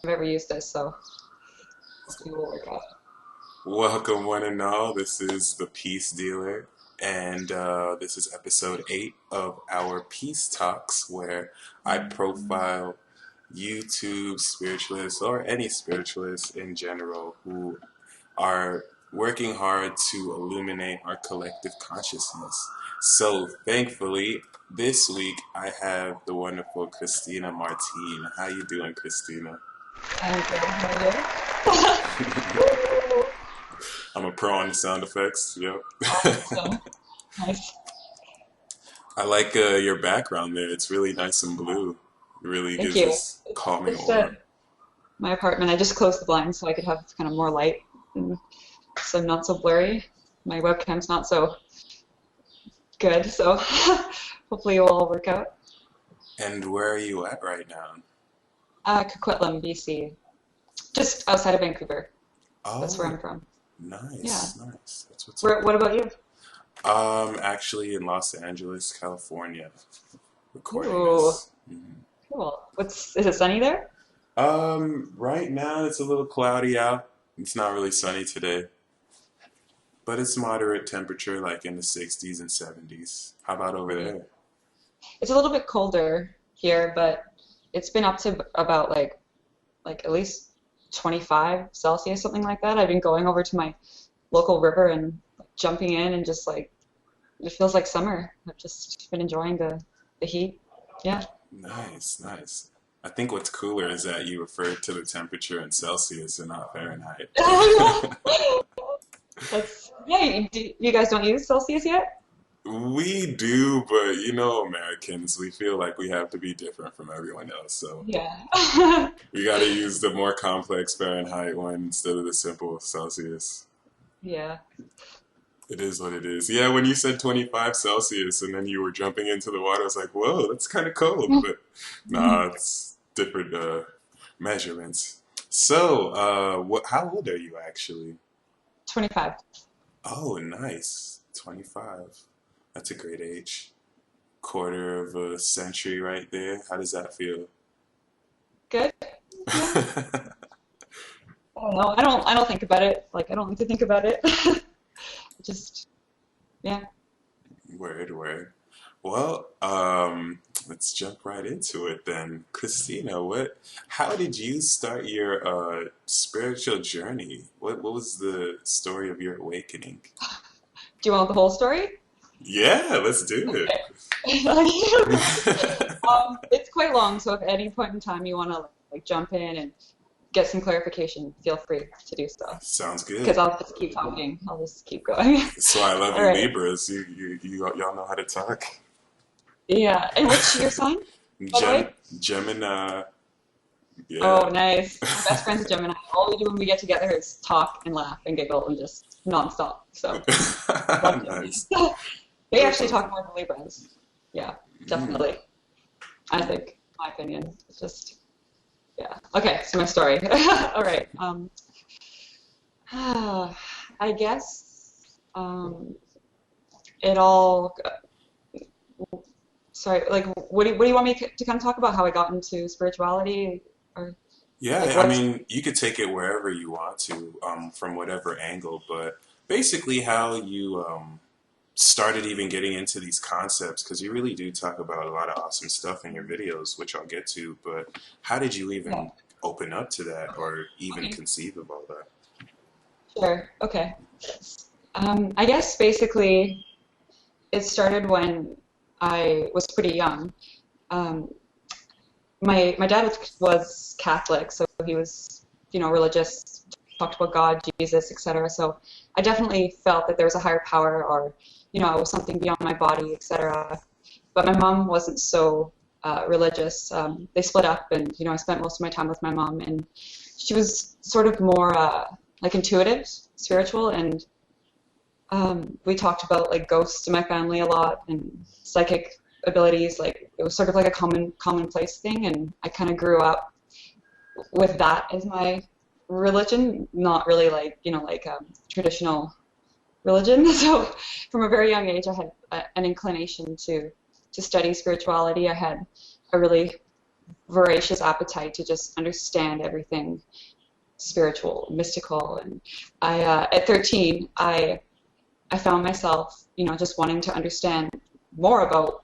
ever used this, so hopefully it will work out. Welcome, one and all. This is the Peace Dealer, and this is episode 8 of our Peace Talks, where I profile YouTube spiritualists or any spiritualists in general who are working hard to illuminate our collective consciousness. So, thankfully, this week I have the wonderful Christina Martine. How you doing, Christina? I'm good. How are you? I'm a pro on the sound effects. Yep. Awesome. Nice. I like your background there. It's really nice and blue. It really Thank gives you. this It's calming just aura. my apartment. I just closed the blinds so I could have kind of more light, and so not so blurry. My webcam's not so good, so hopefully it will all work out. And where are you at right now? Coquitlam, BC, just outside of Vancouver. That's where Oh, I'm from. Yeah. nice, nice. That's what's up. What about you? Actually in Los Angeles, California, recording Ooh, this. Mhm. cool. Is it sunny there? Right now it's a little cloudy out. It's not really sunny today, but it's moderate temperature, like in the 60s and 70s. How about over Mm. there? It's a little bit colder here, but it's been up to about like at least 25 Celsius, something like that. I've been going over to my local river and jumping in and just like it feels like summer. I've just been enjoying the heat. Yeah. Nice, nice. I think what's cooler is that you referred to the temperature in Celsius and not Fahrenheit. That's yeah. You guys don't use Celsius yet? We do, but you know, Americans, we feel like we have to be different from everyone else. So Yeah. we got to use the more complex Fahrenheit one instead of the simple Celsius. Yeah. It is what it is. Yeah, when you said 25 Celsius and then you were jumping into the water, I was like, whoa, that's kind of cold. But nah, it's different measurements. So, how old are you actually? 25. Oh, nice. 25. That's a great age. Quarter of a century right there. How does that feel? Good. Yeah. I don't know. I don't think about it. Like I don't like to think about it. Just yeah. Word, word. Well, let's jump right into it then. Christina, how did you start your spiritual journey? What was the story of your awakening? Do you want the whole story? Yeah, let's do Okay. it. It's quite long, so if at any point in time you want to like jump in and get some clarification, feel free to do so. Sounds Because good. I'll just keep talking. I'll just keep going. So I love All you, right. Libras. Y'all know how to talk. Yeah. And what's your sign, by the Gem, way? Gemini. Oh, Yeah. nice. My best friend's a Gemini. All we do when we get together is talk and laugh and giggle and just nonstop. So love Nice. Geminis. They That's actually talk awesome. more than Librans. Yeah, Mm. definitely. I think, my opinion. It's just, yeah. Okay, so my story. All right. I guess it all. Sorry, like, what do you want me to kind of talk about? How I got into spirituality, or like Yeah, I what's mean, you could take it wherever you want to, from whatever angle, but basically how you started even getting into these concepts, because you really do talk about a lot of awesome stuff in your videos, which I'll get to, but how did you yeah. even open up to that or even Okay, conceive of all that? sure. Okay. I guess basically it started when I was pretty young. Um, my dad was Catholic, so he was, religious, talked about God, Jesus, etc. So I definitely felt that there was a higher power, or it was something beyond my body, etc. But my mom wasn't so religious. They split up, and I spent most of my time with my mom, and she was sort of more like intuitive, spiritual, and we talked about like ghosts in my family a lot and psychic abilities. Like it was sort of like a commonplace thing, and I kind of grew up with that as my religion, not really like like traditional religion. So from a very young age, I had an inclination to study spirituality. I had a really voracious appetite to just understand everything spiritual, mystical. And at 13, I found myself, just wanting to understand more about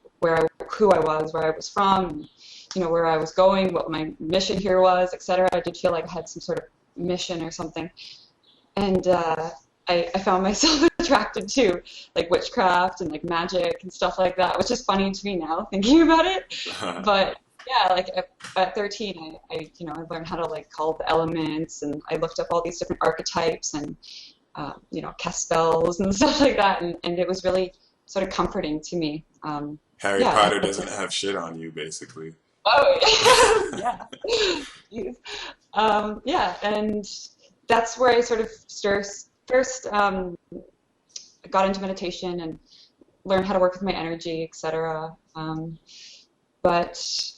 who I was, where I was from, where I was going, what my mission here was, etc. I did feel like I had some sort of mission or something. And I found myself attracted to like witchcraft and like magic and stuff like that, which is funny to me now thinking about it. But yeah, like at 13, I learned how to like call the elements, and I looked up all these different archetypes and cast spells and stuff like that, and it was really sort of comforting to me. Harry Potter doesn't have shit on you, basically. Oh yeah, yeah, and that's where I sort of first got into meditation and learned how to work with my energy, etc. But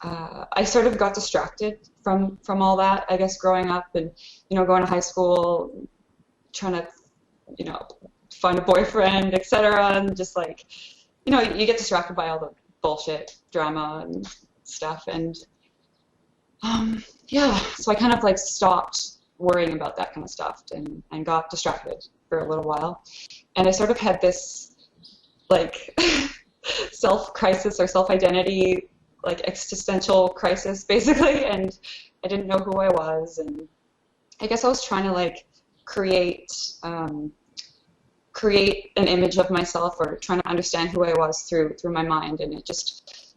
I sort of got distracted from all that, I guess, growing up and going to high school, trying to find a boyfriend, etc. And just like you get distracted by all the bullshit drama and stuff, and yeah, so I kind of like stopped worrying about that kind of stuff and got distracted for a little while, and I sort of had this like self-crisis or self-identity, like existential crisis basically, and I didn't know who I was, and I guess I was trying to like create an image of myself, or trying to understand who I was through my mind, and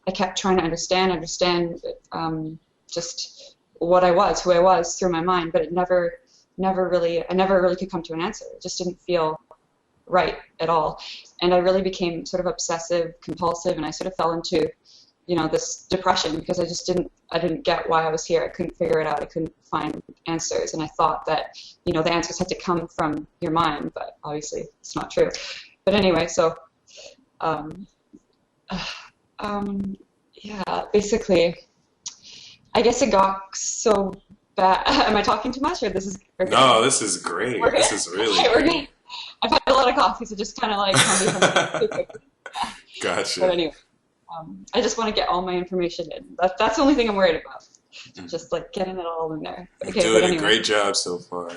I kept trying to understand just what I was, who I was through my mind, but I never really could come to an answer. It just didn't feel right at all, and I really became sort of obsessive compulsive, and I sort of fell into this depression because I didn't get why I was here. I couldn't figure it out. I couldn't find answers, and I thought that the answers had to come from your mind, but obviously it's not true. But anyway, so yeah, basically, I guess it got so bad. Am I talking too much, or this is? No, this is great. This is really great. I've had a lot of coffee, so just kind of like tell me something. Gotcha. But anyway. I just want to get all my information in. That's the only thing I'm worried about. Just like getting it all in there. Okay, you're doing a great job so far.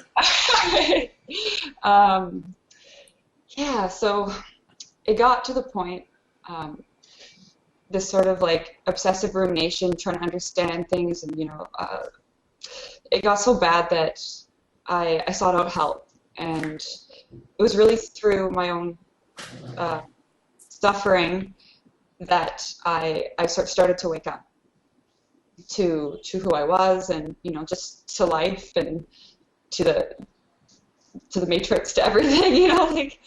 Yeah, so it got to the point, this sort of like obsessive rumination, trying to understand things, and it got so bad that I sought out help, and it was really through my own suffering that I sort of started to wake up to who I was, and just to life, and to the matrix, to everything, like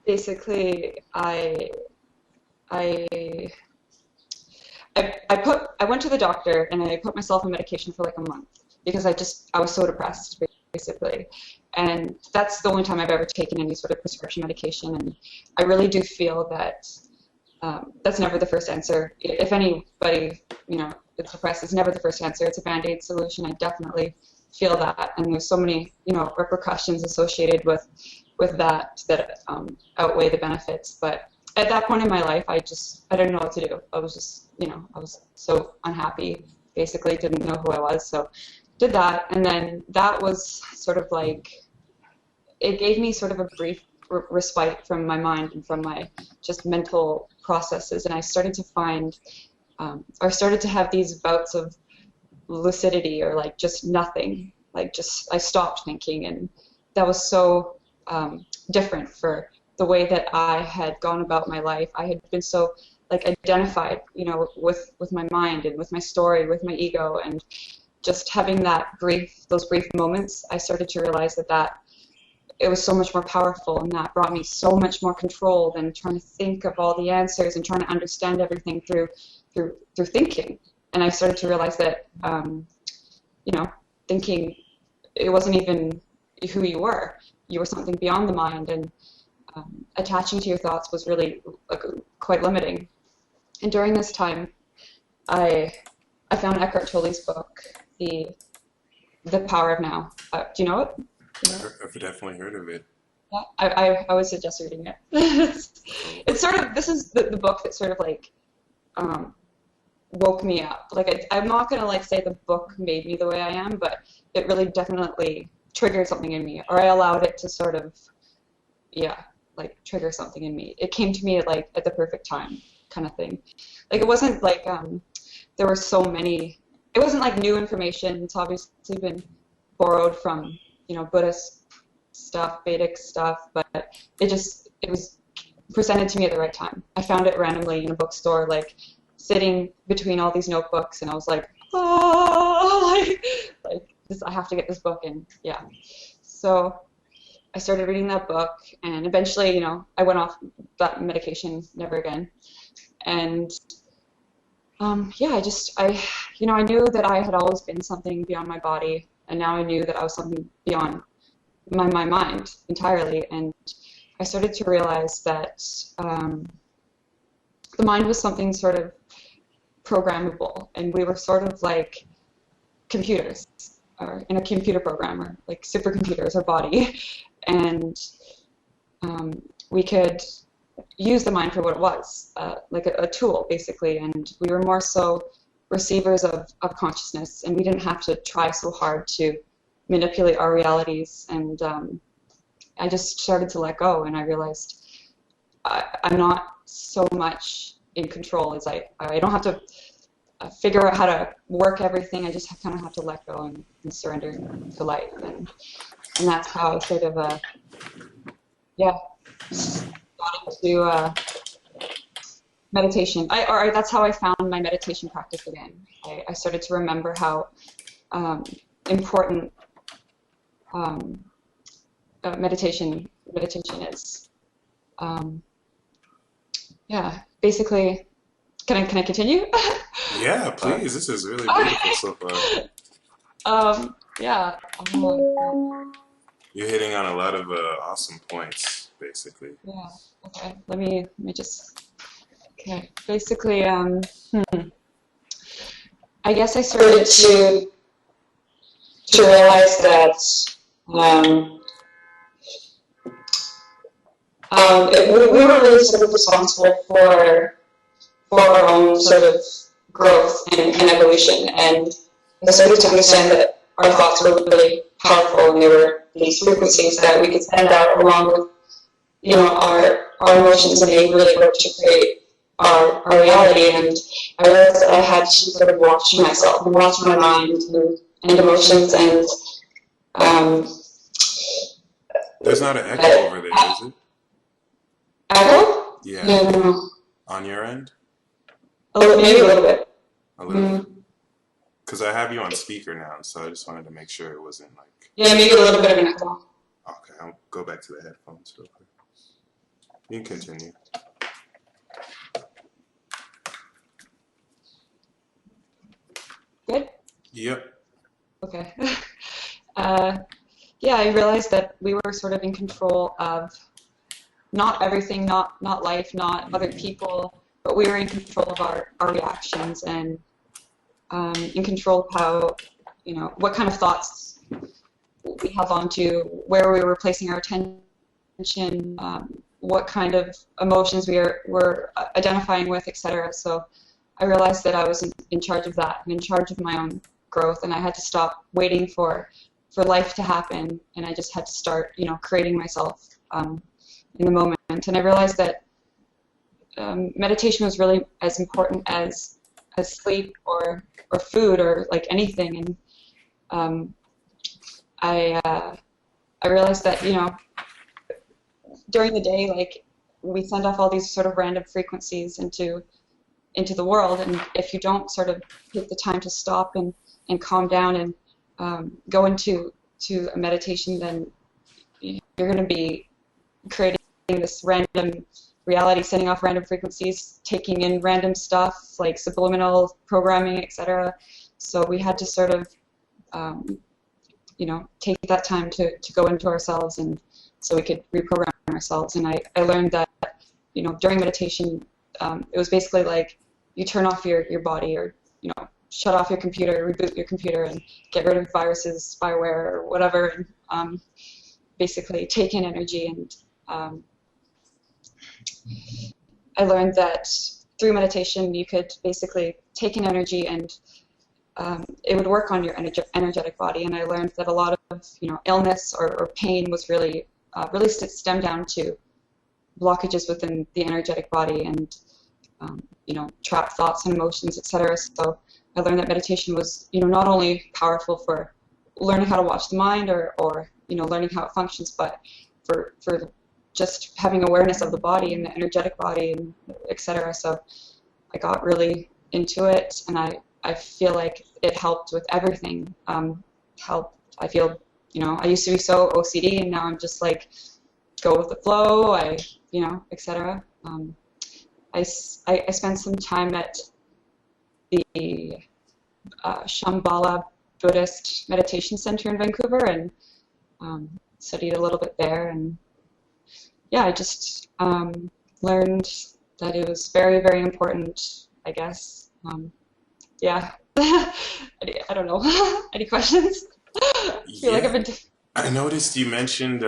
basically I went to the doctor, and I put myself on medication for like a month because I was so depressed, basically. And that's the only time I've ever taken any sort of prescription medication, and I really do feel that that's never the first answer. If anybody, is depressed, it's never the first answer. It's a band-aid solution. I definitely feel that, and there's so many, repercussions associated with that outweigh the benefits. But at that point in my life, I didn't know what to do. I was just, I was so unhappy, basically, didn't know who I was, so did that, and then that was sort of like, it gave me sort of a brief respite from my mind and from my just mental processes, and I started to find, or started to have these bouts of lucidity, or like just nothing, like just I stopped thinking, and that was so different for the way that I had gone about my life. I had been so like identified, with my mind and with my story, with my ego, and just having those brief moments, I started to realize that it was so much more powerful, and that brought me so much more control than trying to think of all the answers and trying to understand everything through thinking. And I started to realize that, thinking, it wasn't even who you were. You were something beyond the mind, and attaching to your thoughts was really quite limiting. And during this time, I found Eckhart Tolle's book, The Power of Now. Do you know it? I've definitely heard of it. Yeah, I would suggest reading it. It's sort of, this is the book that sort of like woke me up. Like I'm not gonna like say the book made me the way I am, but it really definitely triggered something in me, or I allowed it to sort of, yeah, like trigger something in me. It came to me like at the perfect time, kind of thing. Like it wasn't like there were so many. It wasn't like new information. It's obviously been borrowed from, you know, Buddhist stuff, Vedic stuff, but it was presented to me at the right time. I found it randomly in a bookstore, like sitting between all these notebooks, and I was like, oh, like this, I have to get this book, and yeah. So I started reading that book, and eventually, you know, I went off that medication, never again. And yeah, you know, I knew that I had always been something beyond my body, and now I knew that I was something beyond my mind entirely. And I started to realize that the mind was something sort of programmable, and we were sort of like computers, or in a computer programmer, like supercomputers, our body, and we could use the mind for what it was, like a tool, basically, and we were more so receivers of consciousness, and we didn't have to try so hard to manipulate our realities. And I just started to let go, and I realized I'm not so much in control as I don't have to figure out how to work everything. I just kind of have to let go and surrender to life, and that's how I sort of yeah, got into meditation. That's how I found my meditation practice again. I started to remember how important meditation is. Yeah, basically, can I continue? Yeah, please. This is really beautiful so far. Yeah. You're hitting on a lot of awesome points, basically. Yeah. Okay. Let me just. Okay. Basically, I guess I started to realize that we were really sort of responsible for our own sort of growth and evolution. And I started to understand that our thoughts were really powerful, and there were these frequencies that we could send out along with, you know, our emotions, and they really work to create our reality. And I realized that I had to sort of watch myself and watch my mind and emotions. And there's not an echo over there, is it? Echo? Yeah. No. On your end? Maybe a little bit. A little bit. Because I have you on speaker now, so I just wanted to make sure it wasn't like... Yeah, maybe a little bit of an echo. Okay, I'll go back to the headphones real quick. You can continue. Good? Yep. Okay. Yeah, I realized that we were sort of in control of not everything, not life, not other people, but we were in control of our reactions, and in control of how, you know, what kind of thoughts we held on to, where we were placing our attention, what kind of emotions we were identifying with, etc. So I realized that I was in charge of that, and in charge of my own growth, and I had to stop waiting for life to happen, and I just had to start, you know, creating myself in the moment. And I realized that meditation was really as important as sleep or food or like anything. And I realized that, you know, during the day, like, we send off all these sort of random frequencies into the world, and if you don't sort of take the time to stop and calm down and go into a meditation, then you're going to be creating this random reality, sending off random frequencies, taking in random stuff like subliminal programming, etc. So we had to sort of, you know, take that time to go into ourselves, and so we could reprogram ourselves. And I learned that, you know, during meditation, it was basically like you turn off your body, or, you know, shut off your computer, reboot your computer, and get rid of viruses, spyware, or whatever, and basically take in energy. And I learned that through meditation, you could basically take an energy and it would work on your energetic body. And I learned that a lot of illness or pain was really stemmed down to blockages within the energetic body and trapped thoughts and emotions, etc. So I learned that meditation was not only powerful for learning how to watch the mind or learning how it functions, but for just having awareness of the body and the energetic body and etc. So I got really into it, and I feel like it helped with everything. I feel, I used to be so OCD, and now I'm just like go with the flow. etc. I spent some time at the Shambhala Buddhist Meditation Center in Vancouver and studied a little bit there, and yeah, I just learned that it was very, very important, I guess. Yeah. I don't know. Any questions? I feel like I've been... I noticed you mentioned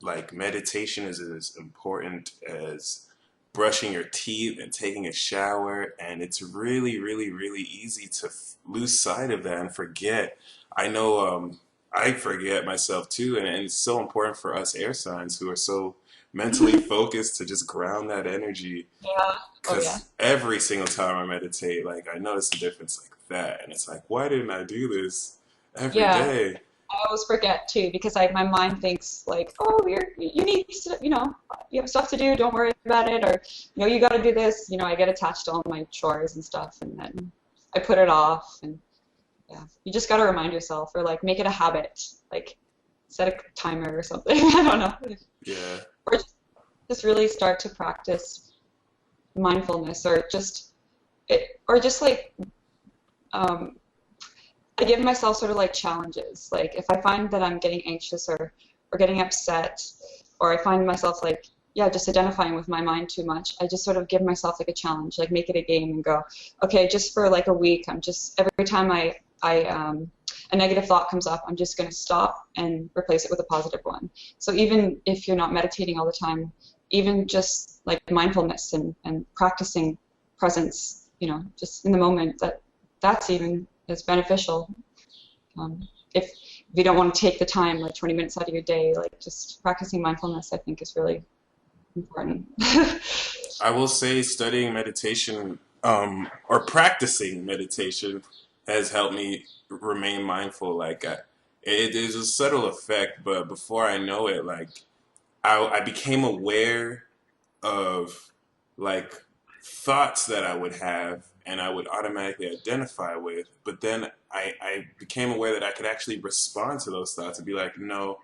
like meditation is as important as brushing your teeth and taking a shower, and it's really, really, really easy to lose sight of that and forget. I know I forget myself too, and it's so important for us air signs who are so mentally focused to just ground that energy. Yeah. Because every single time I meditate, like I notice a difference like that, and it's like, why didn't I do this every day? I always forget too, because my mind thinks like, oh, you need to, you have stuff to do, don't worry about it, or you got to do this. I get attached to all my chores and stuff, and then I put it off. And yeah, you just got to remind yourself, or like make it a habit, like set a timer or something. I don't know. Yeah. Or just really start to practice mindfulness, or just like. I give myself sort of like challenges. Like if I find that I'm getting anxious or getting upset, or I find myself like, just identifying with my mind too much, I just sort of give myself like a challenge, like make it a game and go, okay, just for like a week, I'm just, every time a negative thought comes up, I'm just going to stop and replace it with a positive one. So even if you're not meditating all the time, even just like mindfulness and practicing presence, just in the moment, that's even is beneficial. If you don't want to take the time, like 20 minutes out of your day, like just practicing mindfulness, I think is really important. I will say studying meditation or practicing meditation has helped me remain mindful. Like it is a subtle effect, but before I know it, like I became aware of like thoughts that I would have and I would automatically identify with, but then I became aware that I could actually respond to those thoughts and be like, no,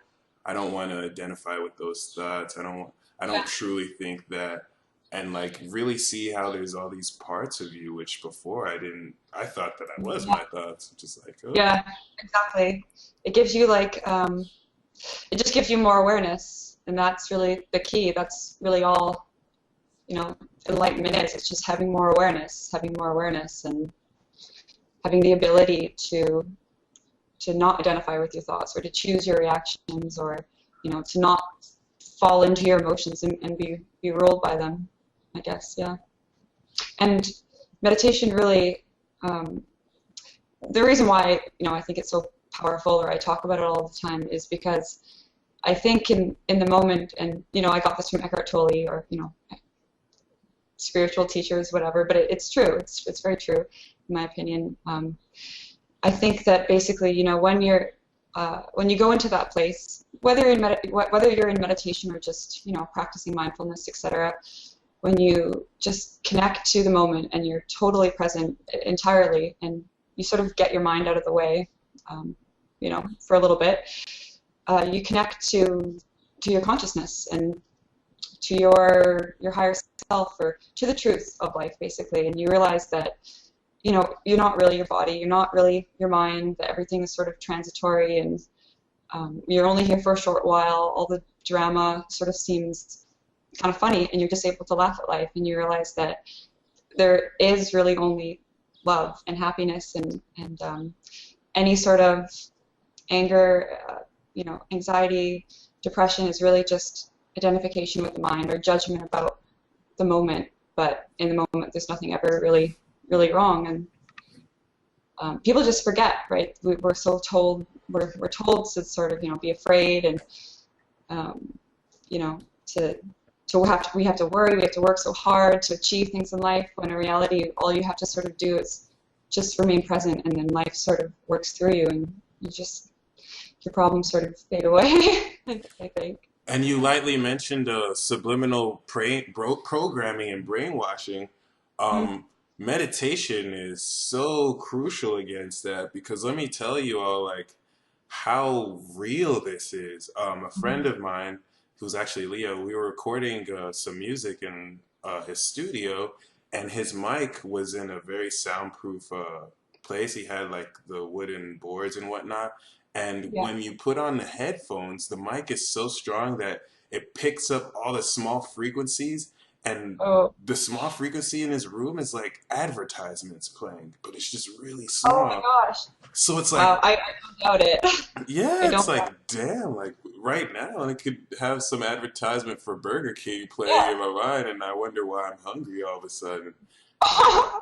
I don't want to identify with those thoughts. I don't truly think that, and like really see how there's all these parts of you which before I thought that I was my thoughts, just like, oh. Yeah, exactly. It gives you like it just gives you more awareness, and that's really the key. That's really all enlightenment is. It's just having more awareness, and having the ability to not identify with your thoughts, or to choose your reactions, or to not fall into your emotions and be ruled by them, I guess. Yeah. And meditation really, the reason why I think it's so powerful, or I talk about it all the time, is because I think in the moment, and I got this from Eckhart Tolle, or spiritual teachers, whatever, but it's true. It's very true, in my opinion. I think that basically, when you go into that place, whether you're in meditation or just practicing mindfulness, etc., when you just connect to the moment and you're totally present entirely, and you sort of get your mind out of the way, for a little bit, you connect to your consciousness and to your higher self, or to the truth of life, basically, and you realize that you're not really your body, you're not really your mind, that everything is sort of transitory, and you're only here for a short while. All the drama sort of seems kind of funny, and you're just able to laugh at life, and you realize that there is really only love and happiness, and any sort of anger, anxiety, depression is really just identification with the mind, or judgment about the moment, but in the moment, there's nothing ever really, really wrong. And people just forget, right? We're so told, we're told to sort of, be afraid and, you know, we have to worry, we have to work so hard to achieve things in life, when in reality, all you have to sort of do is just remain present, and then life sort of works through you, and your problems sort of fade away, I think. And you lightly mentioned subliminal programming and brainwashing. Mm. Um, Meditation is so crucial against that, because let me tell you all, like, how real this is. A friend of mine, who's actually Leo, we were recording some music in his studio, and his mic was in a very soundproof place. He had like the wooden boards and whatnot. And Yeah. when you put on the headphones, the mic is so strong that it picks up all the small frequencies. And Oh. the small frequency in his room is like advertisements playing, but it's just really Oh my small. gosh. So it's like, Wow. I don't doubt it. I yeah, it's don't doubt like, damn, like right now, I could have some advertisement for Burger King playing in it. my mind, and I wonder why I'm hungry all of a sudden. Yeah.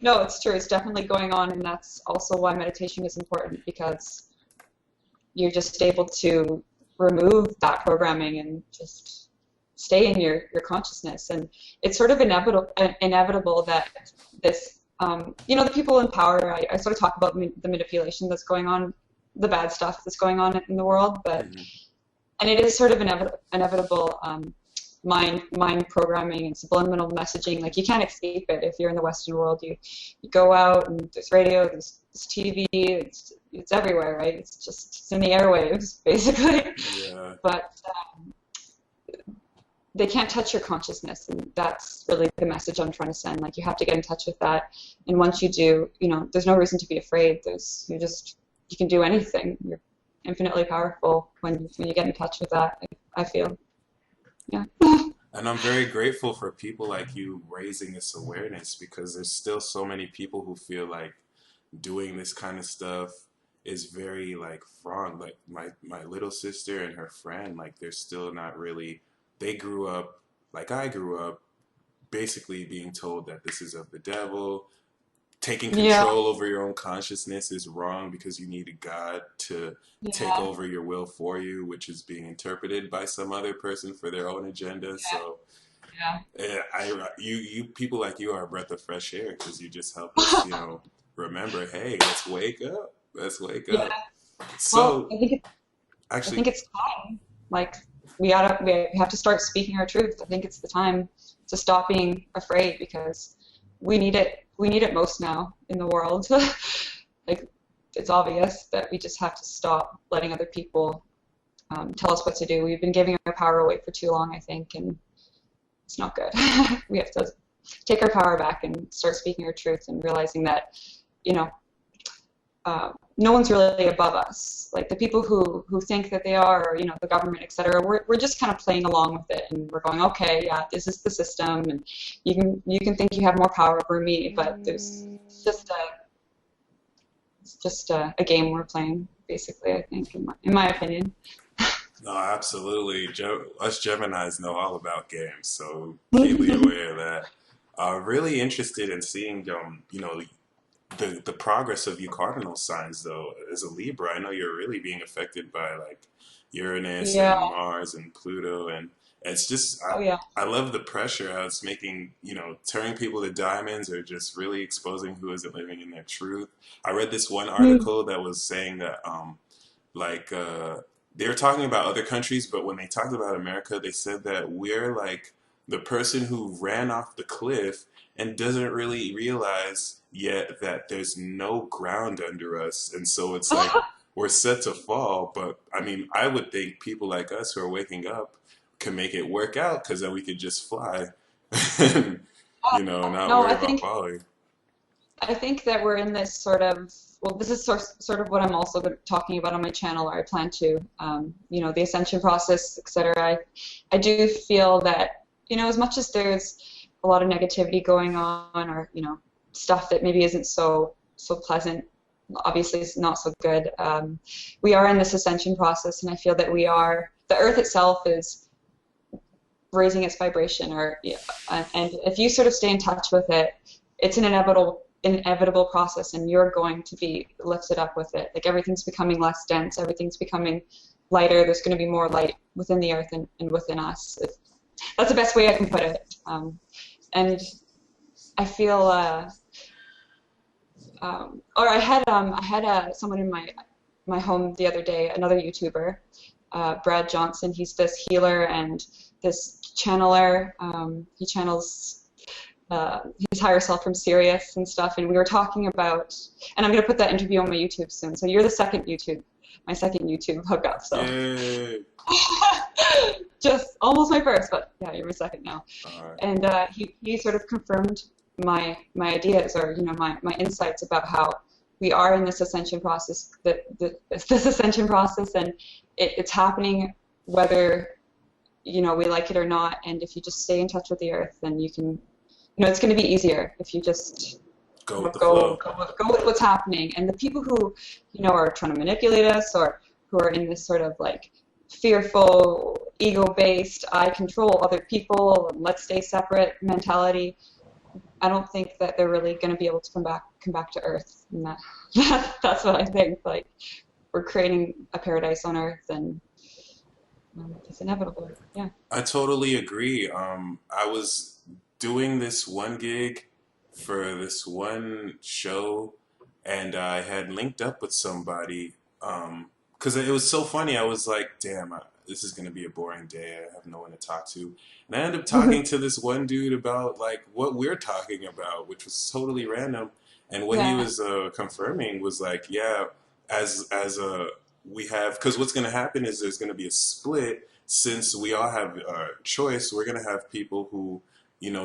No, it's true. It's definitely going on, and that's also why meditation is important, because you're just able to remove that programming and just stay in your consciousness. And it's sort of inevitable that this, the people in power, I sort of talk about the manipulation that's going on, the bad stuff that's going on in the world, Hmm. and it is sort of inevitable, mind programming and subliminal messaging. Like, you can't escape it if you're in the Western world. You go out, and there's radio, there's TV, it's everywhere, right? It's in the airwaves, basically. Yeah. But they can't touch your consciousness, and that's really the message I'm trying to send. Like, you have to get in touch with that, and once you do, there's no reason to be afraid. You can do anything. You're infinitely powerful when you get in touch with that, I feel. Yeah. And I'm very grateful for people like you raising this awareness, because there's still so many people who feel like doing this kind of stuff is very like wrong. Like my little sister and her friend, like they're still not really, they grew up like I grew up, basically being told that this is of the devil. Taking Yeah. control over your own consciousness is wrong, because you need a God to take Yeah. over your will for you, which is being interpreted by some other person for their own agenda. So Yeah. yeah, you people like you are a breath of fresh air, because you just help us, remember, hey, let's wake up. Let's wake Yeah. up. Well, So I actually, think it's time. Like, we have to start speaking our truth. I think it's the time to stop being afraid, because we need it. We need it most now in the world. Like, it's obvious that we just have to stop letting other people tell us what to do. We've been giving our power away for too long, I think, and it's not good. We have to take our power back and start speaking our truth, and realizing that, you know, no one's really above us. Like, the people who think that they are, or, the government, etc. We're just kind of playing along with it, and we're going, okay, yeah, this is the system, and you can think you have more power over me, but it's just a game we're playing, basically. I think, in my opinion. no, absolutely. Us Geminis know all about games, so keenly aware of that. Really interested in seeing, the progress of you cardinal signs, though. As a Libra, I know you're really being affected by like Uranus and Yeah. Mars and Pluto, and it's just Oh yeah. I love the pressure how it's making, turning people to diamonds, or just really exposing who isn't living in their truth. I read this one Mm. article that was saying that like they were talking about other countries, but when they talked about America, they said that we're like the person who ran off the cliff and doesn't really realize yet that there's no ground under us, and so it's like we're set to fall. But I mean, I would think people like us who are waking up can make it work out, because then we could just fly, and, not No, worry I about think falling. I think that we're in this sort of, well, this is sort of what I'm also talking about on my channel, or I plan to, the ascension process, etc. I do feel that, as much as there's a lot of negativity going on, or, stuff that maybe isn't so pleasant, obviously it's not so good, we are in this ascension process, and I feel that the Earth itself raising its vibration, or yeah, and if you sort of stay in touch with it, it's an inevitable process, and you're going to be lifted up with it. Like everything's becoming less dense, everything's becoming lighter. There's going to be more light within the earth and within us. That's the best way I can put it. And I feel, or I had someone in my home the other day, another YouTuber, Brad Johnson. He's this healer and this channeler. He channels his higher self from Sirius and stuff. And we were talking about, and I'm going to put that interview on my YouTube soon. So you're my second YouTube hookup. So just almost my first, but yeah, you're my second now. Right. And he sort of confirmed my ideas, or my insights about how we are in this ascension process, this ascension process, and it's happening whether we like it or not. And if you just stay in touch with the earth, then you can, it's going to be easier if you just go with the flow. Go with what's happening. And the people who are trying to manipulate us, or who are in this sort of like fearful, ego-based, I control other people, and let's stay separate mentality, I don't think that they're really going to be able to come back to Earth. And that's what I think. Like, we're creating a paradise on Earth, and it's inevitable. Yeah. I totally agree. I was doing this one gig for this one show, and I had linked up with somebody. Because it was so funny. I was like, damn, this is going to be a boring day. I have no one to talk to. And I ended up talking to this one dude about like what we're talking about, which was totally random. And what he was confirming was like, yeah, we have, because what's going to happen is there's going to be a split. Since we all have a choice, we're going to have people who,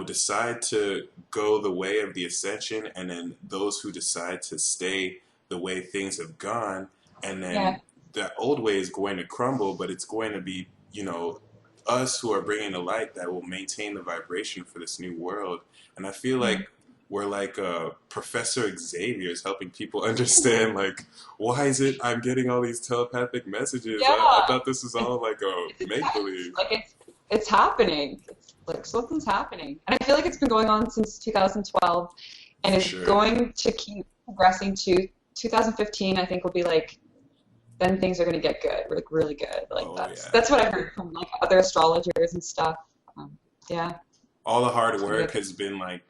decide to go the way of the ascension, and then those who decide to stay the way things have gone. And then that old way is going to crumble, but it's going to be, us who are bringing the light that will maintain the vibration for this new world. And I feel like we're like Professor Xavier's helping people understand, like, why is it I'm getting all these telepathic messages? Yeah. I thought this was all like a make-believe. Like, it's happening. It's like something's happening. And I feel like it's been going on since 2012, and it's going to keep progressing to 2015, I think, will be like, then things are going to get good, like really good. Like that's what I heard from like other astrologers and stuff. All the hard work has been like,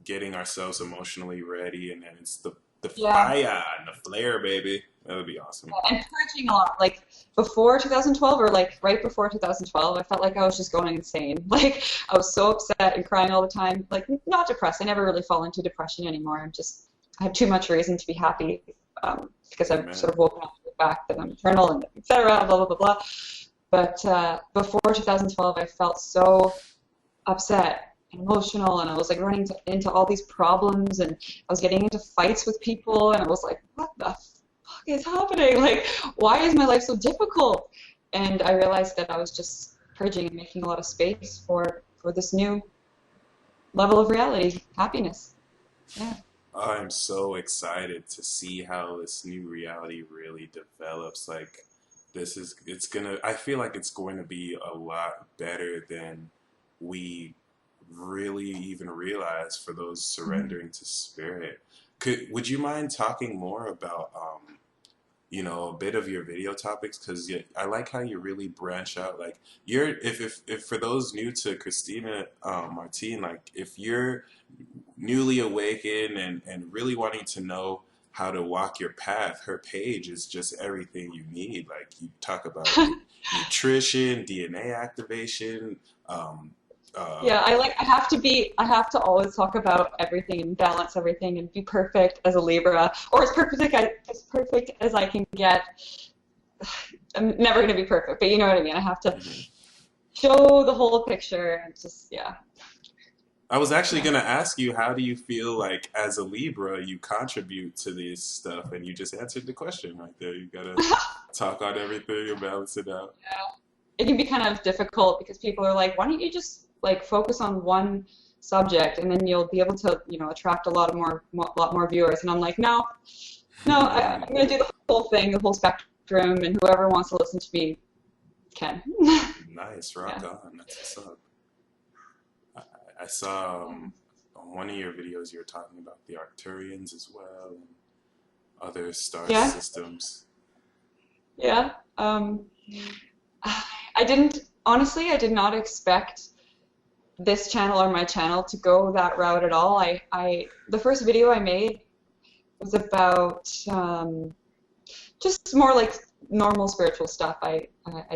getting ourselves emotionally ready, and then it's the fire and the flare, baby. That would be awesome. Yeah, and purging a lot. Like before 2012, or like right before 2012, I felt like I was just going insane. Like I was so upset and crying all the time. Like not depressed. I never really fall into depression anymore. I have too much reason to be happy. Because I've sort of woken up to the fact that I'm eternal, and et cetera, blah, blah, blah, blah. But before 2012, I felt so upset and emotional, and I was like running into all these problems, and I was getting into fights with people, and I was like, what the fuck is happening? Like, why is my life so difficult? And I realized that I was just purging and making a lot of space for this new level of reality, happiness. Yeah. I'm so excited to see how this new reality really develops. Like, I feel like it's going to be a lot better than we really even realize for those surrendering to spirit. Would you mind talking more about, a bit of your video topics? Because I like how you really branch out. Like, if for those new to Christina, Martine, like if you're newly awakened and really wanting to know how to walk your path, her page is just everything you need. Like you talk about nutrition, DNA activation. I have to always talk about everything and balance everything and be perfect as a Libra, or as perfect as I can get. I'm never going to be perfect, but you know what I mean. I have to show the whole picture, and just I was actually going to ask you, how do you feel like as a Libra you contribute to this stuff? And you just answered the question right there. You got to talk on everything and balance it out. Yeah. It can be kind of difficult because people are like, why don't you just like focus on one subject, and then you'll be able to, attract a lot more viewers. And I'm like, no, I'm going to do the whole thing, the whole spectrum, and whoever wants to listen to me can. Nice, Yeah. rock on. That's what's up. I, I saw Yeah. on one of your videos you were talking about the Arcturians as well and other star Yeah. systems. Yeah. I didn't, honestly, I did not expect this channel or my channel to go that route at all. The first video I made was about just more like normal spiritual stuff, I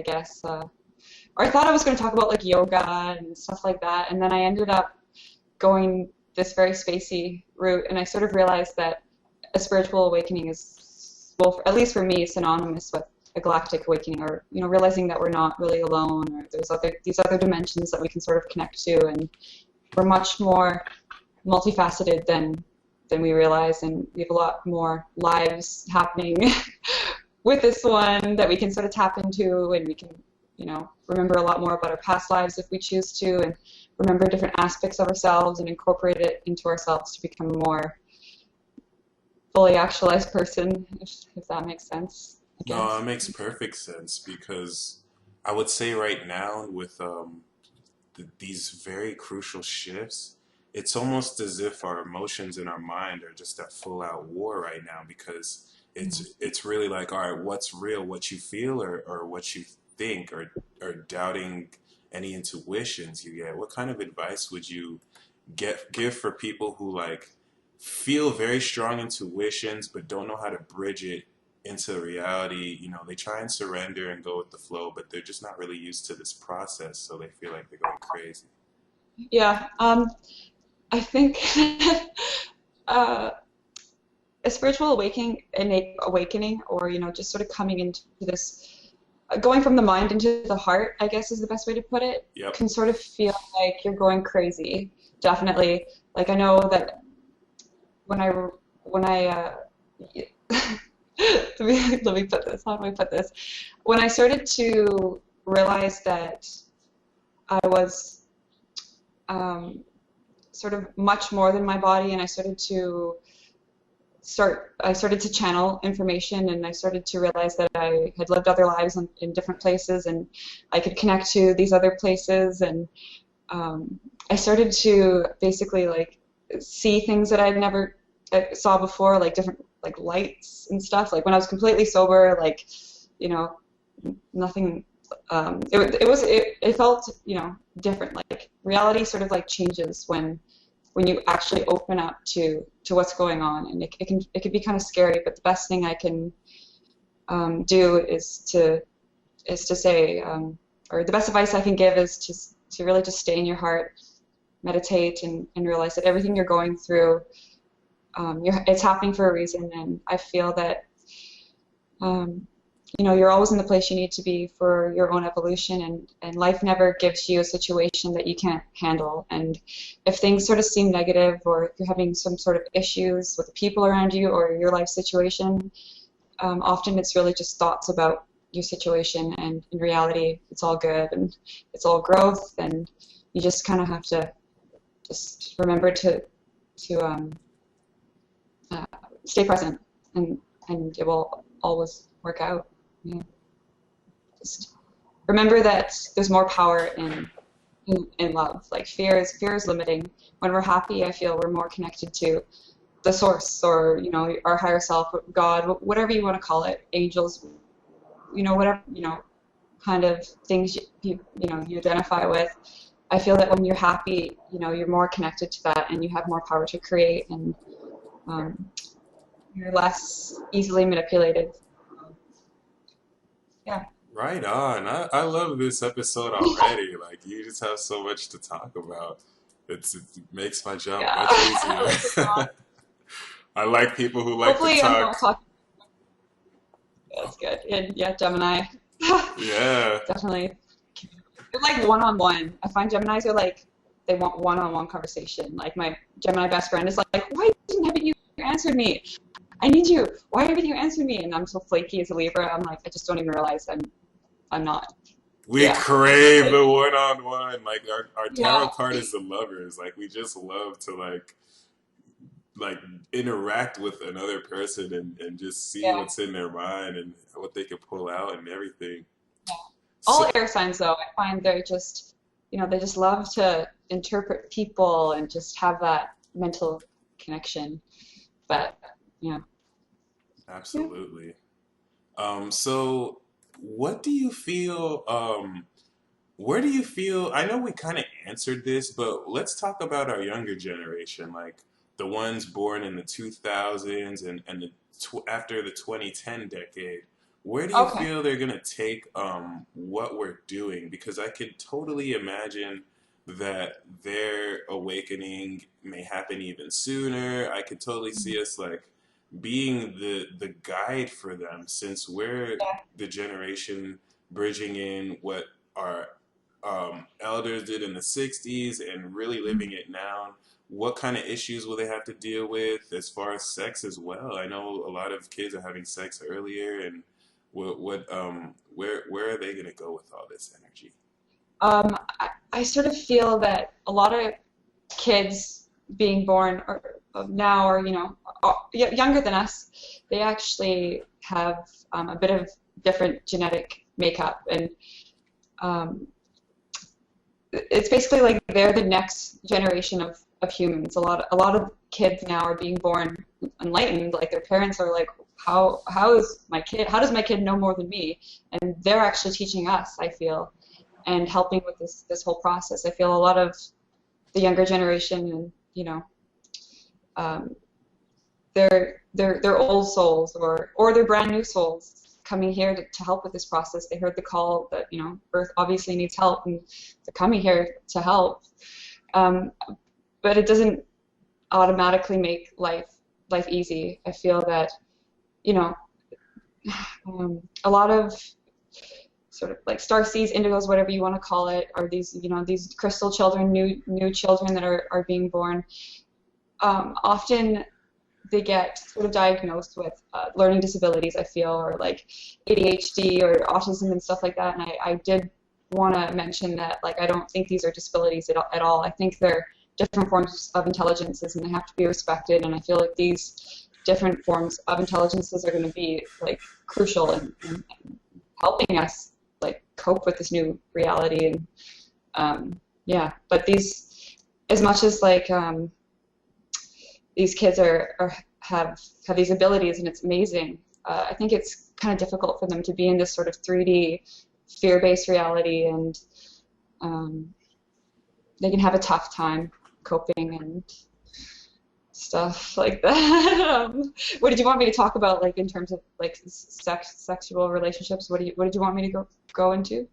guess. Or I thought I was going to talk about like yoga and stuff like that, and then I ended up going this very spacey route, and I sort of realized that a spiritual awakening is, well, at least for me, synonymous with a galactic awakening, or realizing that we're not really alone, or there's these other dimensions that we can sort of connect to, and we're much more multifaceted than we realize, and we have a lot more lives happening with this one that we can sort of tap into, and we can, remember a lot more about our past lives if we choose to, and remember different aspects of ourselves and incorporate it into ourselves to become a more fully actualized person, if that makes sense, I No, it guess. makes perfect sense because I would say right now with these very crucial shifts, it's almost as if our emotions and our mind are just at full out war right now because it's really like, all right, what's real, what you feel or what you think or doubting any intuitions you get. What kind of advice would you give for people who like feel very strong intuitions but don't know how to bridge it into reality? They try and surrender and go with the flow, but they're just not really used to this process, so they feel like they're going crazy. Yeah, I think uh, a spiritual awakening, innate awakening, or just sort of coming into this, going from the mind into the heart, I guess is the best way to put it, Yep. can sort of feel like you're going crazy. Definitely. Like I know that when I when I let me put this. How do I put this? When I started to realize that I was um, sort of much more than my body, and I started to channel information, and I started to realize that I had lived other lives in different places, and I could connect to these other places, and I started to basically like see things that I'd never saw before, like different like lights and stuff. Like when I was completely sober, like you know, nothing. It felt different. Like reality sort of like changes when you actually open up to what's going on, and it can be kind of scary. But the best thing I can do is to say, or the best advice I can give is to really just stay in your heart, meditate, and realize that everything you're going through, it's happening for a reason. And I feel that um, you're always in the place you need to be for your own evolution, and life never gives you a situation that you can't handle. And if things sort of seem negative, or if you're having some sort of issues with the people around you or your life situation, often it's really just thoughts about your situation, and in reality it's all good, and it's all growth, and you just kind of have to just remember to uh, stay present, and it will always work out. Yeah. Just remember that there's more power in love. Like fear is limiting. When we're happy, I feel we're more connected to the source, or our higher self, God, whatever you want to call it, angels, whatever kind of things you identify with. I feel that when you're happy, you're more connected to that, and you have more power to create, and um, you're less easily manipulated. Yeah. Right on. I love this episode already. Like, you just have so much to talk about. It makes my job Yeah. much easier. Which is not. I like people who like to Hopefully, I'm talk. not talking. That's good. And yeah, Gemini. Yeah. Definitely. It's like one-on-one. I find Geminis are like they want one-on-one conversation. Like my Gemini best friend is like, why haven't you answered me? I need you. Why haven't you answered me? And I'm so flaky as a Libra. I'm like, I just don't even realize I'm not. We Yeah. crave Like the one-on-one. Like, our yeah. tarot card is the lovers. Like, we just love to, like interact with another person and just see Yeah. what's in their mind and what they can pull out and everything. All So, air signs, though, I find they're just, they just love to interpret people and just have that mental connection. But, yeah. Yeah. absolutely. So what do you feel, where do you feel, I know we kind of answered this, but let's talk about our younger generation, like the ones born in the 2000s and after the 2010 decade. Where do you Okay. feel they're going to take what we're doing? Because I could totally imagine that their awakening may happen even sooner. I could totally see us like being the guide for them, since we're Yeah. the generation bridging in what our elders did in the 60s and really living it now. What kind of issues will they have to deal with as far as sex as well? I know a lot of kids are having sex earlier, and where are they going to go with all this energy? I sort of feel that a lot of kids being born now or younger than us, they actually have a bit of different genetic makeup, and um, it's basically like they're the next generation of humans. A lot of kids now are being born enlightened. Like their parents are like, how does my kid know more than me? And they're actually teaching us, I feel, and helping with this whole process. I feel a lot of the younger generation, and um, they're old souls, or they're brand new souls coming here to help with this process. They heard the call that Earth obviously needs help, and they're coming here to help. Um, but it doesn't automatically make life easy. I feel that you know a lot of sort of like star seeds, indigos, whatever you want to call it, are these crystal children, new children that are being born. Often they get sort of diagnosed with learning disabilities, I feel, or like ADHD or autism and stuff like that. And I did want to mention that, like, I don't think these are disabilities at all. I think they're different forms of intelligences, and they have to be respected. And I feel like these different forms of intelligences are going to be like crucial in helping us like cope with this new reality. And yeah, but as much as like these kids have these abilities, and it's amazing. I think it's kind of difficult for them to be in this sort of 3D fear-based reality, and they can have a tough time coping and stuff like that. What did you want me to talk about, like in terms of like sexual relationships? What did you want me to go into?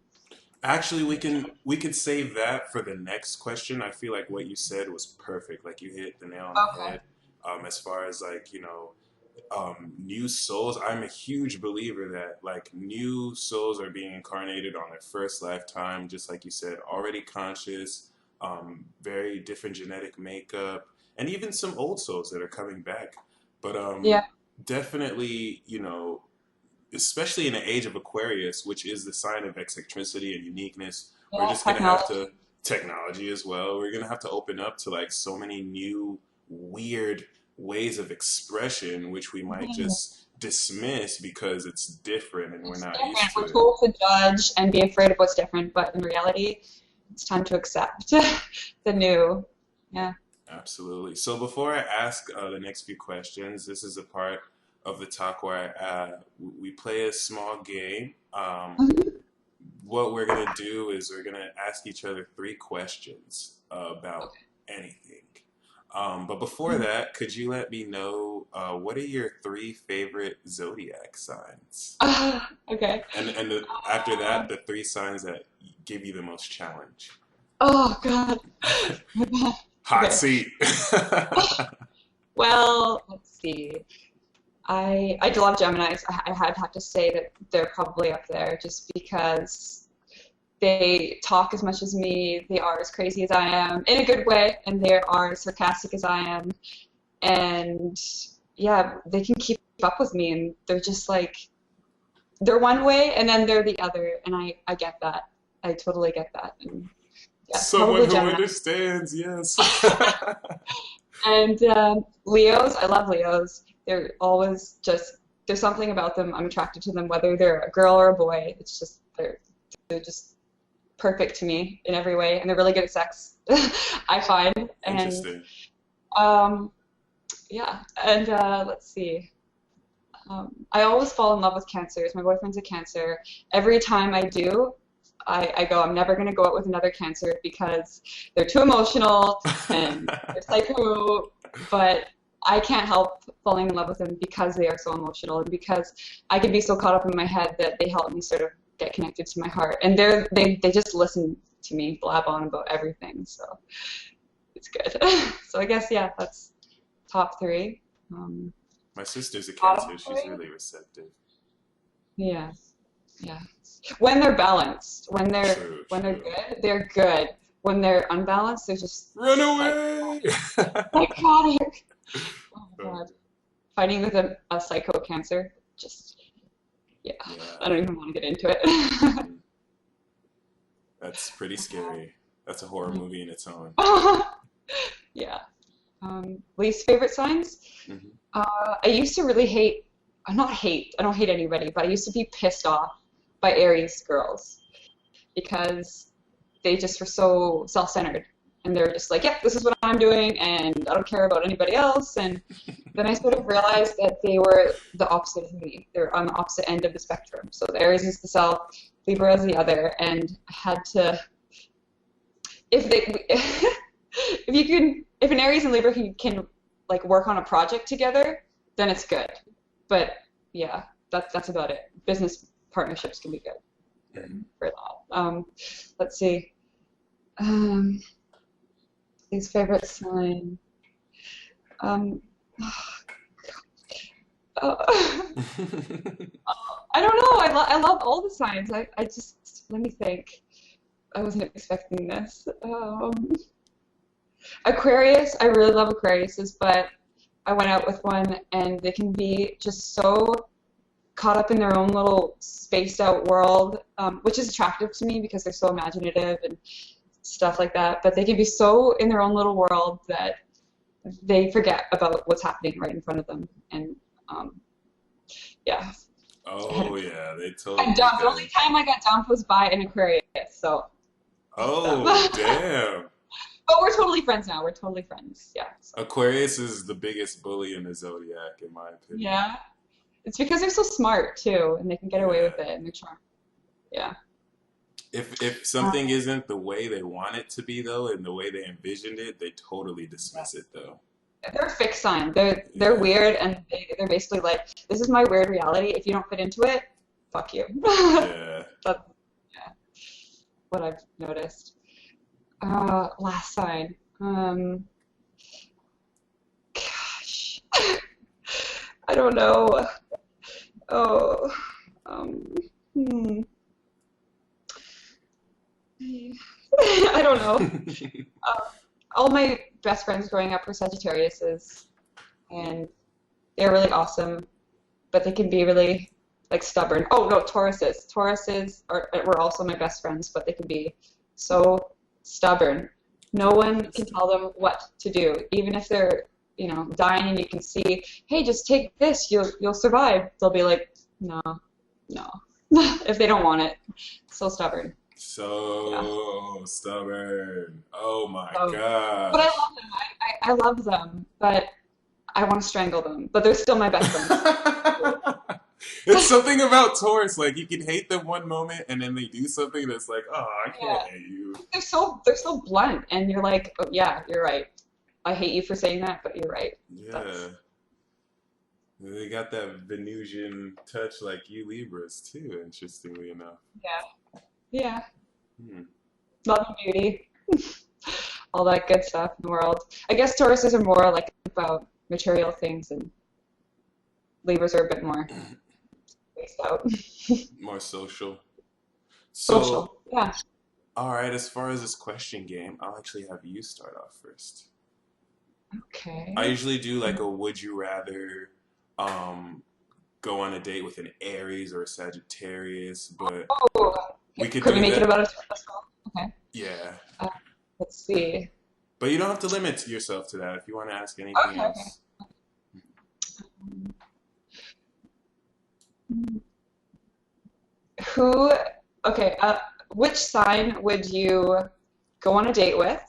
Actually, we could save that for the next question. I feel like what you said was perfect. Like you hit the nail on the Okay. head. As far as like new souls, I'm a huge believer that like new souls are being incarnated on their first lifetime, just like you said, already conscious, very different genetic makeup, and even some old souls that are coming back. But Yeah. definitely, especially in the age of Aquarius, which is the sign of eccentricity and uniqueness, we're Yeah. just gonna have Technology. to technology as well. We're gonna have to open up to like so many new weird ways of expression, which we might Mhm. just dismiss because it's different and we're It's not different. used to We're it. told to judge and be afraid of what's different, but in reality, it's time to accept the new. Yeah. Absolutely. So before I ask the next few questions, this is a part of the talk where we play a small game. Mhm. What we're gonna do is we're gonna ask each other three questions about Okay. anything. But before that, could you let me know what are your three favorite zodiac signs? Okay. After that, the three signs that give you the most challenge. Oh God. Hot Okay. seat. Well, let's see. I love Geminis. I had have to say that they're probably up there just because they talk as much as me. They are as crazy as I am in a good way, and they are as sarcastic as I am. And yeah, they can keep up with me, and they're just like they're one way, and then they're the other, and I get that. I totally get that. And yeah, Someone probably who Gemini. understands, yes. And Leos, I love Leos. They're always just, there's something about them. I'm attracted to them, whether they're a girl or a boy. It's just, they're they're just perfect to me in every way, and they're really good at sex, I find. And Interesting. yeah, and let's see. I always fall in love with Cancers. My boyfriend's a Cancer. Every time I do, I go, I'm never going to go out with another Cancer because they're too emotional and they're psycho, but I can't help falling in love with them because they are so emotional and because I can be so caught up in my head that they help me sort of get connected to my heart. And they just listen to me blab on about everything, so it's good. So I guess, yeah, that's top three. My sister's a Bottom Cancer. She's three? really receptive. Yeah, yeah. When they're balanced, True, when they're true. good, they're good. When they're unbalanced, they're just Run like away! psychotic. Oh my Oh, God. Fighting with a psycho Cancer, just yeah. yeah. I don't even want to get into it. Mhm. That's pretty scary. That's a horror movie in its own. Yeah. Least favorite signs? Hmm. I used to really hate, not hate, I don't hate anybody, but I used to be pissed off by Aries girls because they just were so self-centered. And they're just like, yep, this is what I'm doing, and I don't care about anybody else. And then I sort of realized that they were the opposite of me. They're on the opposite end of the spectrum. So the Aries is the self, Libra is the other, and I had to, if they, if an Aries and Libra can like work on a project together, then it's good. But yeah, that's about it. Business partnerships can be good Hmm. for that. Let's see. Um, his favorite sign. Um, uh, I don't know. I love all the signs. I just let me think. I wasn't expecting this. Aquarius. I really love Aquariuses, but I went out with one, and they can be just so caught up in their own little spaced out world, which is attractive to me because they're so imaginative and stuff like that. But they can be so in their own little world that they forget about what's happening right in front of them. And yeah, I had Oh, yeah, they got totally dumped. The only can. time I got dumped was by an Aquarius, so I hate them. Oh, damn. But we're totally friends now. We're totally friends. Yeah. So, Aquarius is the biggest bully in the zodiac, in my opinion. yeah. It's because they're so smart too, and they can get away Yeah. with it, and they're charming. Yeah. If something isn't the way they want it to be, though, and the way they envisioned it, they totally dismiss it, though. They're a fixed sign. They're Yeah. weird, and they're basically like, this is my weird reality. If you don't fit into it, fuck you. Yeah. That's yeah, what I've noticed. Last sign. Gosh, I don't know. Oh, um, hmm. I don't know. Uh, all my best friends growing up were Sagittariuses, and they're really awesome, but they can be really like stubborn. Oh no, Tauruses. Were also my best friends, but they can be so stubborn. No one can Interesting. tell them what to do, even if they're dying and you can see, hey, just take this, you'll survive. They'll be like, no, no, if they don't want it. So stubborn. Yeah. So stubborn. Oh my So, but I gosh. love them. I love them, but I want to strangle them. But they're still my best friends. It's something about Taurus. Like you can hate them one moment, and then they do something that's like, oh, I can't Yeah. hate you. They're so blunt, and you're like, oh, yeah, you're right. I hate you for saying that, but you're right. Yeah, That's they got that Venusian touch like you Libras too. Interestingly enough. yeah, yeah. Hmm. Love and beauty, all that good stuff in the world. I guess Tauruses are more like about material things, and Libras are a bit more spaced out. More social. So, Social. Yeah. all right. As far as this question game, I'll actually have you start off first. I Okay. usually do like a would you rather um, go on a date with an Aries or a Sagittarius, but Oh, we okay. could Could we do make it that. about a Taurus girl? Okay. Yeah. Uh, let's see. But you don't have to limit yourself to that if you want to ask anything Okay. else. Who? Okay. which sign would you go on a date with,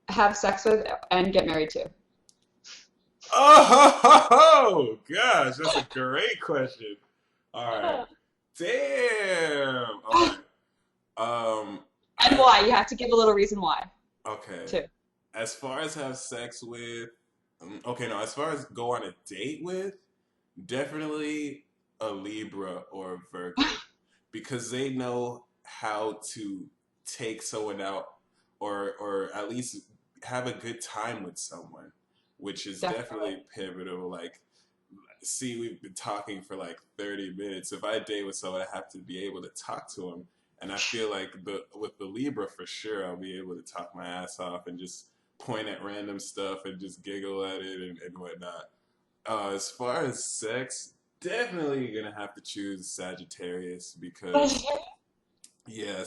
have sex with, and get married to? Oh, gosh, that's a great question. All right. Damn. Okay. And I why? You have to give a little reason why, okay. too. As far as have sex with, okay, no. As far as go on a date with, definitely a Libra or a Virgo, because they know how to take someone out, or at least have a good time with someone, which is Definitely. definitely pivotal. Like, see, we've been talking for like 30 minutes. If I date with someone, I have to be able to talk to them. And I feel like with the Libra for sure, I'll be able to talk my ass off and just point at random stuff and just giggle at it and whatnot. As far as sex, definitely gonna have to choose Sagittarius because yeah,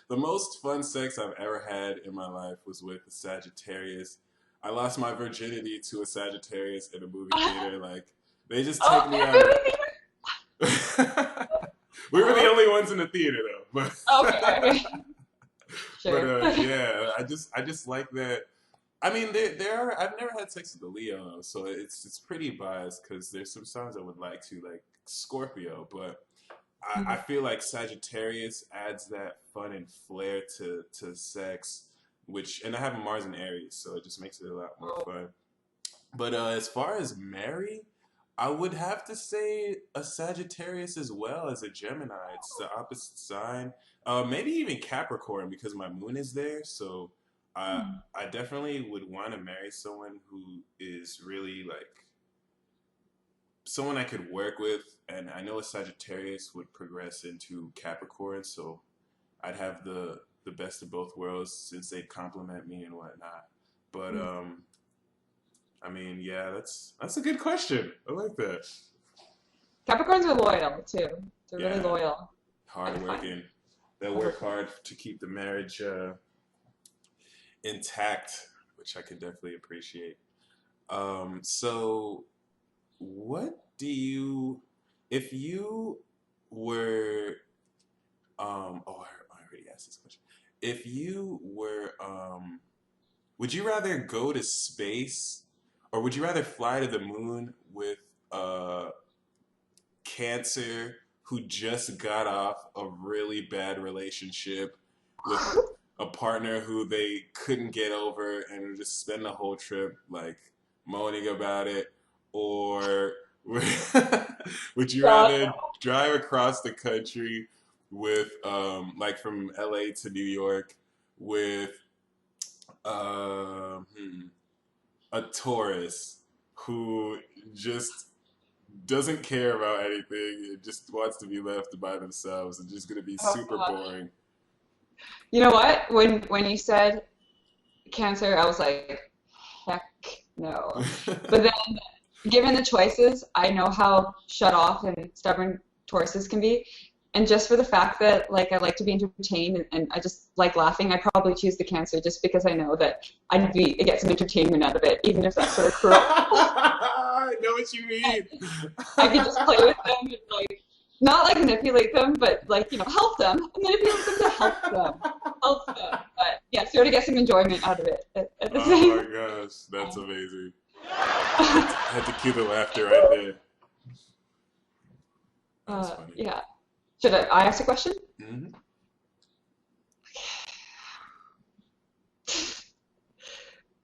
the most fun sex I've ever had in my life was with a Sagittarius. I lost my virginity to a Sagittarius in a movie theater. Like, they just take Oh, me and on. movie theater. We were the Oh, only ones in the theater though, okay, okay. but Sure. yeah, I just like that. I mean, there are. I've never had sex with a Leo, so it's pretty biased because there's some signs I would like to, like Scorpio, but I Mhm. feel like Sagittarius adds that fun and flair to sex, which and I have a Mars in Aries, so it just makes it a lot more Oh. fun. But as far as marry, I would have to say a Sagittarius as well as a Gemini. It's the opposite sign. Maybe even Capricorn because my moon is there. So I definitely would want to marry someone who is really like someone I could work with. And I know a Sagittarius would progress into Capricorn, so I'd have the best of both worlds since they complement me and whatnot. But I mean, yeah, that's a good question. I like that. Capricorns are loyal too. They're really Yeah, loyal. I hard find. working. They'll Hard work working. hard to keep the marriage intact, which I can definitely appreciate. So what do you, if you were, I already asked this question. If you were, would you rather go to space, or would you rather fly to the moon with uh, Cancer who just got off a really bad relationship with a partner who they couldn't get over and would just spend the whole trip like moaning about it? Or would you God, rather no. drive across the country with like from LA to New York with um, hmm, a Taurus who just doesn't care about anything and just wants to be left by themselves and just gonna be Oh super gosh. boring. You know what? When you said Cancer, I was like, heck no. But then, given the choices, I know how shut off and stubborn Tauruses can be. And just for the fact that like I like to be entertained and I just like laughing, I'd probably choose the Cancer just because I know that I'd get some entertainment out of it, even if that's sort of cruel. I know what you mean. I could just play with them and like not like manipulate them, but like help them, manipulate them to help them. But yeah, sort of get some enjoyment out of it at the Oh same my gosh, that's time. amazing. Had to cue the laughter right there. That was funny. Yeah. Should I ask a question? Hmm.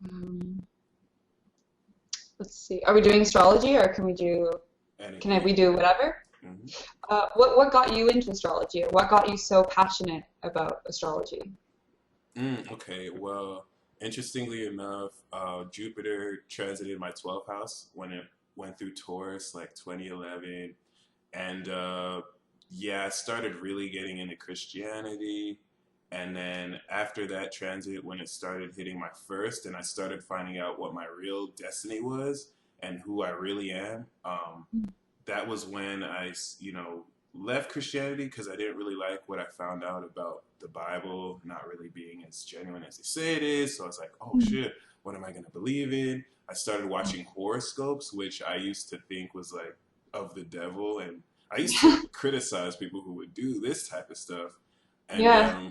Um, let's see. Are we doing astrology or Anything. we do whatever? Hmm. What got you into astrology? Or what got you so passionate about astrology? Okay, well, interestingly enough, Jupiter transited my 12th house when it went through Taurus, like 2011. And yeah, I started really getting into Christianity. And then after that transit, when it started hitting my first, and I started finding out what my real destiny was and who I really am, that was when I left Christianity because I didn't really like what I found out about the Bible not really being as genuine as they say it is. So I was like, oh shit, what am I going to believe in? I started watching horoscopes, which I used to think was like of the devil. And I used to criticize people who would do this type of stuff. And Yeah.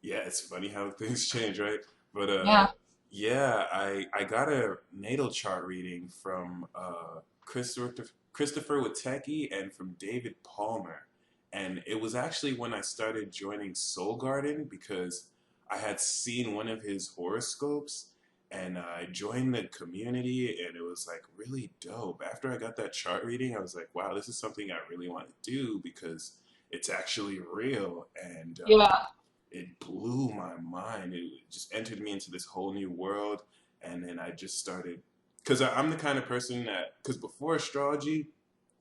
yeah, it's funny how things change, right? But Yeah. yeah, I got a natal chart reading from Christopher Witecki and from David Palmer. And it was actually when I started joining Soul Garden because I had seen one of his horoscopes and I joined the community and it was like really dope. After I got that chart reading, I was like, wow, this is something I really want to do because it's actually real. And Yeah. it blew my mind. It just entered me into this whole new world. And then I just started, because I'm the kind of person that, because before astrology,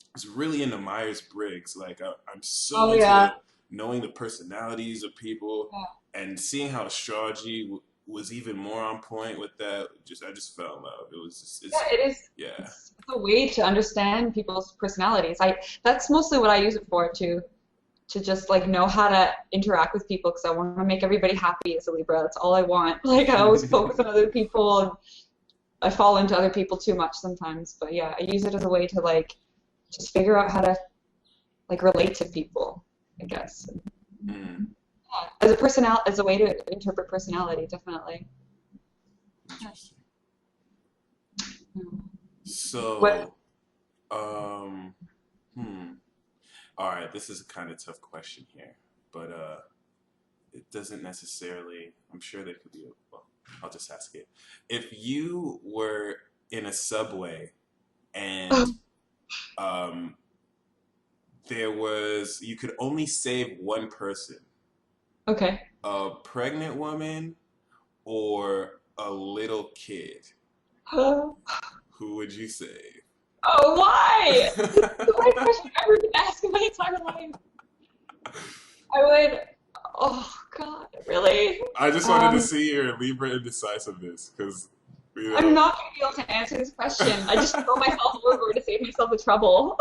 I was really into Myers Briggs. Like, I'm so Oh yeah. into knowing the personalities of people Yeah. and seeing how astrology was even more on point with that. I just fell in love. It was just, Yeah, it is. yeah. It's a way to understand people's personalities. That's mostly what I use it for, to just like know how to interact with people because I want to make everybody happy as a Libra. That's all I want. Like I always focus on other people and I fall into other people too much sometimes. But yeah, I use it as a way to like just figure out how to like relate to people, I guess. Mm, Yeah, as a way to interpret personality, definitely. Yeah. interesting. Hmm. What? So, um, hmm. All right, this is a kind of tough question here, but it doesn't necessarily. I'm sure there could be a. Well, I'll just ask it. If you were in a subway and um, you could only save one person, Okay. a pregnant woman or a little kid, Oh, who would you save? why? This is the worst question I've ever been asked in my entire life. I would. Oh God, really? I just wanted to Um, see your Libra indecisiveness because you I'm know. not going to be able to answer this question. I just throw myself overboard to save myself the trouble.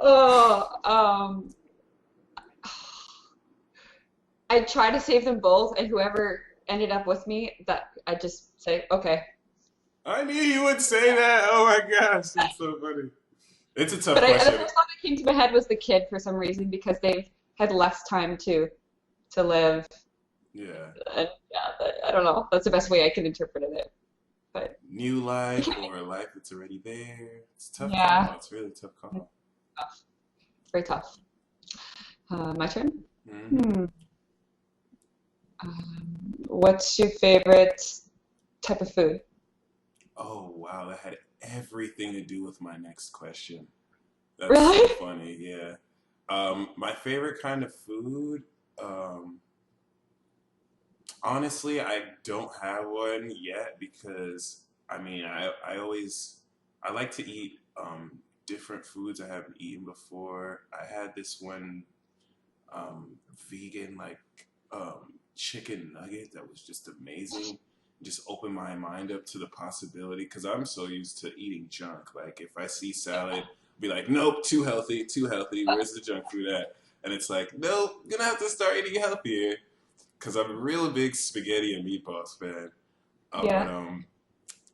Oh, I try to save them both, and whoever ended up with me, that I just say, okay. I knew you would say that. Oh my gosh, that's so funny. It's a tough But the question. first thought that came to my head was the kid for some reason because they've had less time to live. Yeah. And yeah, I don't know. That's the best way I can interpret it. But New life or a life that's already there. It's a tough call. yeah, It's really a tough it's call. tough. Very tough. My turn. Hmm. Hmm. What's your favorite type of food? Oh wow, that had everything to do with my next question. That's so Really? funny. Yeah. My favorite kind of food. Um, Honestly, I don't have one yet because I mean, I like to eat different foods I haven't eaten before. I had this one vegan chicken nugget that was just amazing. Just opened my mind up to the possibility because I'm so used to eating junk. Like if I see salad, be like, nope, too healthy, too healthy. Where's the junk food at? And it's like, nope, gonna have to start eating healthier because I'm a real big spaghetti and meatballs fan. But Yeah.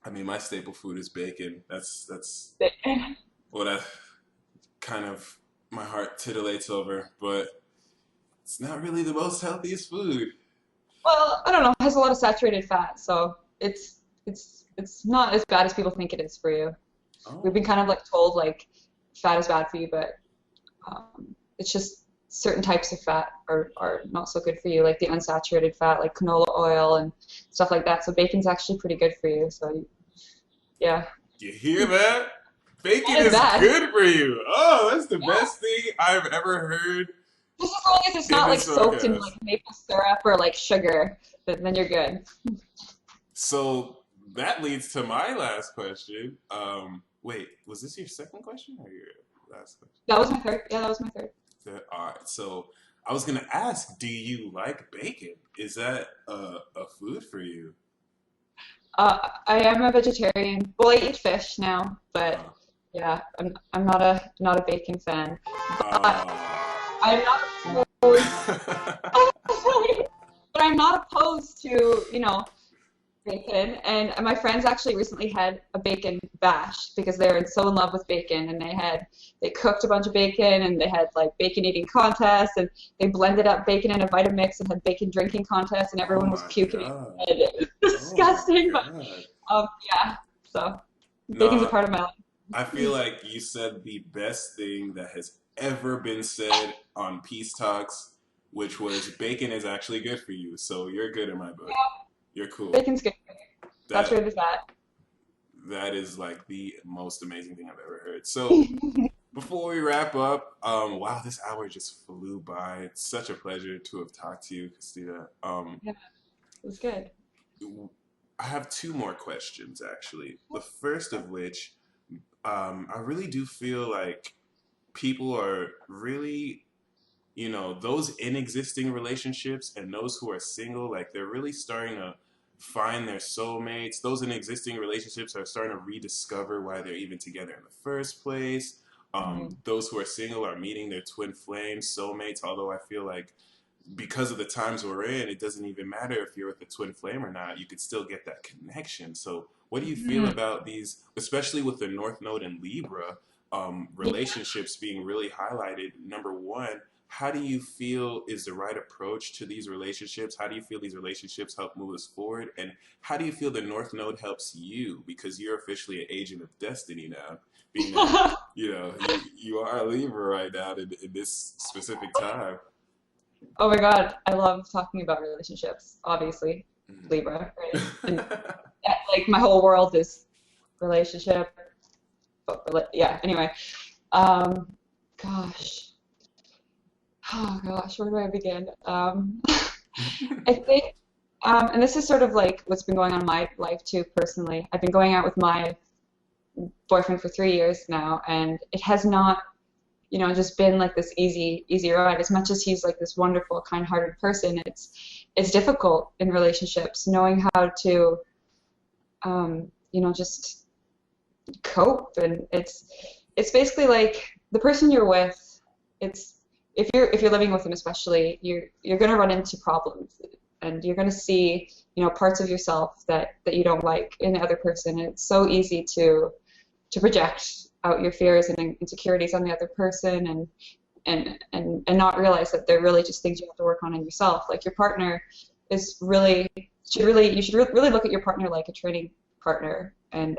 I mean, my staple food is bacon. That's what I kind of my heart titillates over. But it's not really the most healthiest food. Well, I don't know. It has a lot of saturated fat, so it's not as bad as people think it is for you. We've Oh, been kind of like told like fat is bad for you, but it's just certain types of fat are not so good for you, like the unsaturated fat, like canola oil and stuff like that. So bacon's actually pretty good for you. So yeah, you hear that? Bacon not as is bad. good for you. Oh, that's the Yeah, best thing I've ever heard just as long as it's in not like this soaked in podcast. like maple syrup or like sugar, then you're good. So that leads to my last question. Wait, was this your second question or your last question? That was my third. Yeah, that was my third. All right. So I was gonna ask, do you like bacon? Is that a food for you? I am a vegetarian. Well, I eat fish now, but Uh, yeah, I'm not a bacon fan. But uh, I'm not opposed. Sorry, but I'm not opposed to bacon, and my friends actually recently had a bacon bash because they're so in love with bacon, and they cooked a bunch of bacon, and they had like bacon eating contests, and they blended up bacon in a Vitamix and had bacon drinking contests, and Oh everyone was my puking. god. It was Oh my disgusting, but god. yeah. So bacon's a Nah, part of my I feel like you said the best thing that has ever been said on Peace Talks, which was bacon is actually good for you. So you're good in my book. life. You're cool. Bacon's good. That's where That it's at. that is like the most amazing thing I've ever heard. So before we wrap up, wow, this hour just flew by. It's such a pleasure to have talked to you, Christina. Yeah, it was good. I have two more questions actually. The first of which, I really do feel like people are really, those in existing relationships and those who are single, like they're really starting to find their soulmates. Those in existing relationships are starting to rediscover why they're even together in the first place. Mm. Those who are single are meeting their twin flames, soulmates, although I feel like because of the times we're in, it doesn't even matter if you're with a twin flame or not. You could still get that connection. So, what do you feel Mhm. about these, especially with the North Node and Libra Yeah. relationships being really highlighted? Number one, how do you feel is the right approach to these relationships? How do you feel these relationships help move us forward? And how do you feel the North Node helps you? Because you're officially an agent of destiny now, being that you are a Libra right now in this specific time. Oh my God, I love talking about relationships, obviously, Libra, right? And like my whole world is relationship. Yeah, anyway. Um, gosh. Oh gosh, where do I begin? I think, and this is sort of like what's been going on in my life too, personally. I've been going out with my boyfriend for 3 years now, and it has not, just been like this easy ride. As much as he's like this wonderful, kind-hearted person, it's difficult in relationships knowing how to, just cope. And it's basically like the person you're with. It's if you're living with them, especially, you're gonna run into problems, and you're gonna see, parts of yourself that you don't like in the other person. And it's so easy to project out your fears and insecurities on the other person, and not realize that they're really just things you have to work on in yourself. Like your partner is really you should really look at your partner like a training partner, and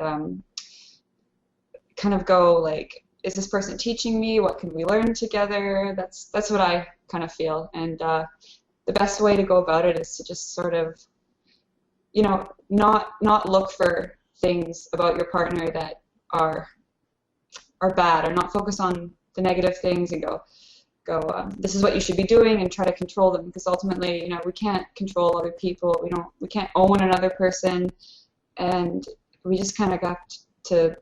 kind of go like, is this person teaching me? What can we learn together? That's what I kind of feel. And the best way to go about it is to just sort of, not look for things about your partner that are bad, or not focus on the negative things and go, this is what you should be doing, and try to control them, because ultimately, we can't control other people. We can't own another person, and we just kind of got to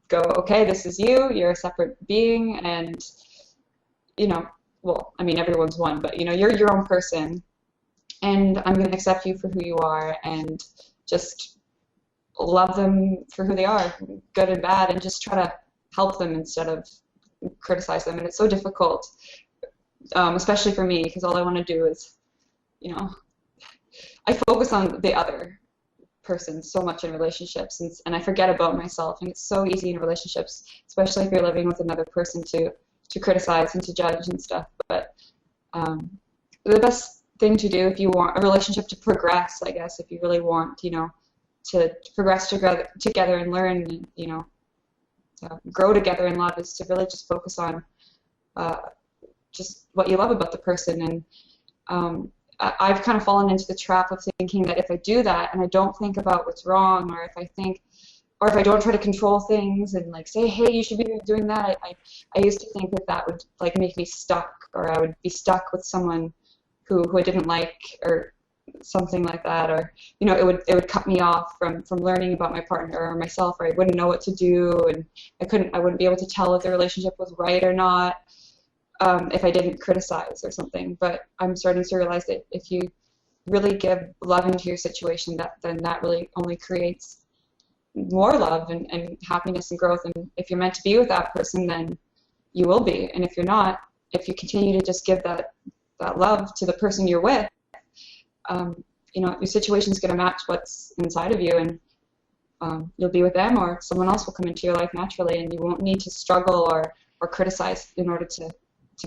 go, okay, this is you. You're a separate being, and well, I mean, everyone's one, but you're your own person, and I'm going to accept you for who you are, and just love them for who they are, good and bad, and just try to help them instead of criticize them. And it's so difficult, especially for me, because all I want to do is, I focus on the other person so much in relationships, and I forget about myself. And it's so easy in relationships, especially if you're living with another person, to criticize and to judge and stuff. But the best thing to do if you want a relationship to progress, I guess, if you really want, to progress together and learn, and, grow together in love, is to really just focus on just what you love about the person. And I've kind of fallen into the trap of thinking that if I do that and I don't think about what's wrong, or if I don't try to control things and like say, hey, you should be doing that, I used to think that would like make me stuck, or I would be stuck with someone who I didn't like, or something like that, or it would cut me off from learning about my partner or myself, or I wouldn't know what to do, and I wouldn't be able to tell if the relationship was right or not, if I didn't criticize or something. But I'm starting to realize that if you really give love into your situation, then that really only creates more love and happiness and growth. And if you're meant to be with that person, then you will be. And if you're not, if you continue to just give that love to the person you're with, your situation's going to match what's inside of you, and you'll be with them, or someone else will come into your life naturally, and you won't need to struggle or criticize in order to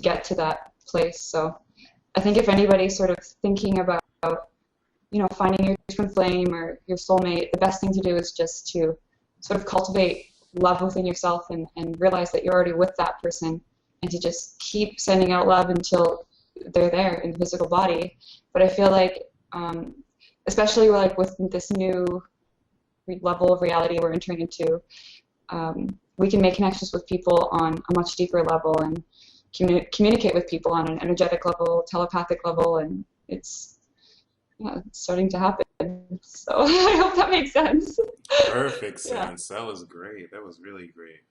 get to that place. So I think if anybody's sort of thinking about, finding your twin flame or your soulmate, the best thing to do is just to sort of cultivate love within yourself, and realize that you're already with that person, and to just keep sending out love until they're there in the physical body. But I feel like, especially like with this new level of reality we're entering into, we can make connections with people on a much deeper level, and communicate with people on an energetic level, telepathic level, and it's starting to happen. So I hope that makes sense. Perfect Yeah. sense. That was great. That was really great.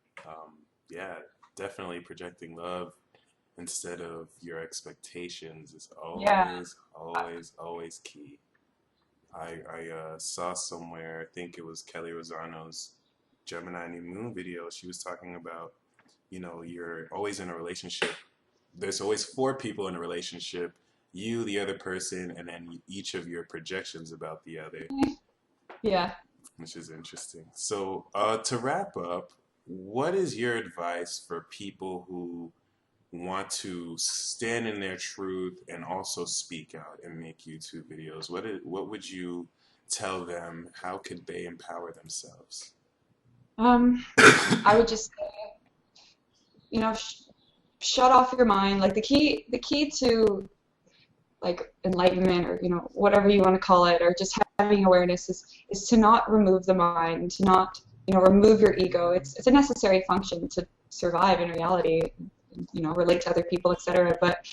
Yeah, definitely projecting love instead of your expectations is Yeah. always, always, always key. I saw somewhere, I think it was Kelly Rosano's Gemini New Moon video. She was talking about, you're always in a relationship. There's always four people in a relationship: you, the other person, and then each of your projections about the other, Yeah. which is interesting. So, to wrap up, what is your advice for people who want to stand in their truth and also speak out and make YouTube videos? What would you tell them? How could they empower themselves? Um, I would just say, shut off your mind. Like the key to like enlightenment, or whatever you want to call it, or just having awareness, is to not remove the mind, to not remove your ego. It's a necessary function to survive in reality, relate to other people, etc. But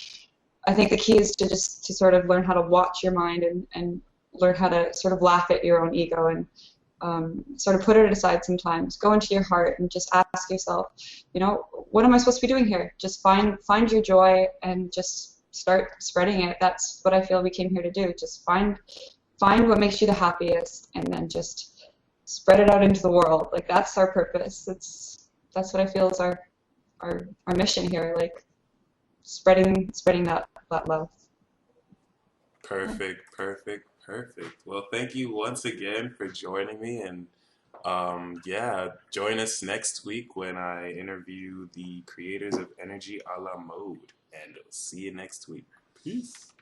I think the key is to sort of learn how to watch your mind, and learn how to sort of laugh at your own ego, and sort of put it aside sometimes. Go into your heart and just ask yourself, what am I supposed to be doing here? Just find your joy and just start spreading it. That's what I feel we came here to do. Just find what makes you the happiest, and then just spread it out into the world. Like, that's our purpose. That's what I feel is our mission here. Like, spreading that love. Perfect, perfect, perfect. Well, thank you once again for joining me, and yeah, join us next week when I interview the creators of Energy a la Mode, and see you next week. Peace.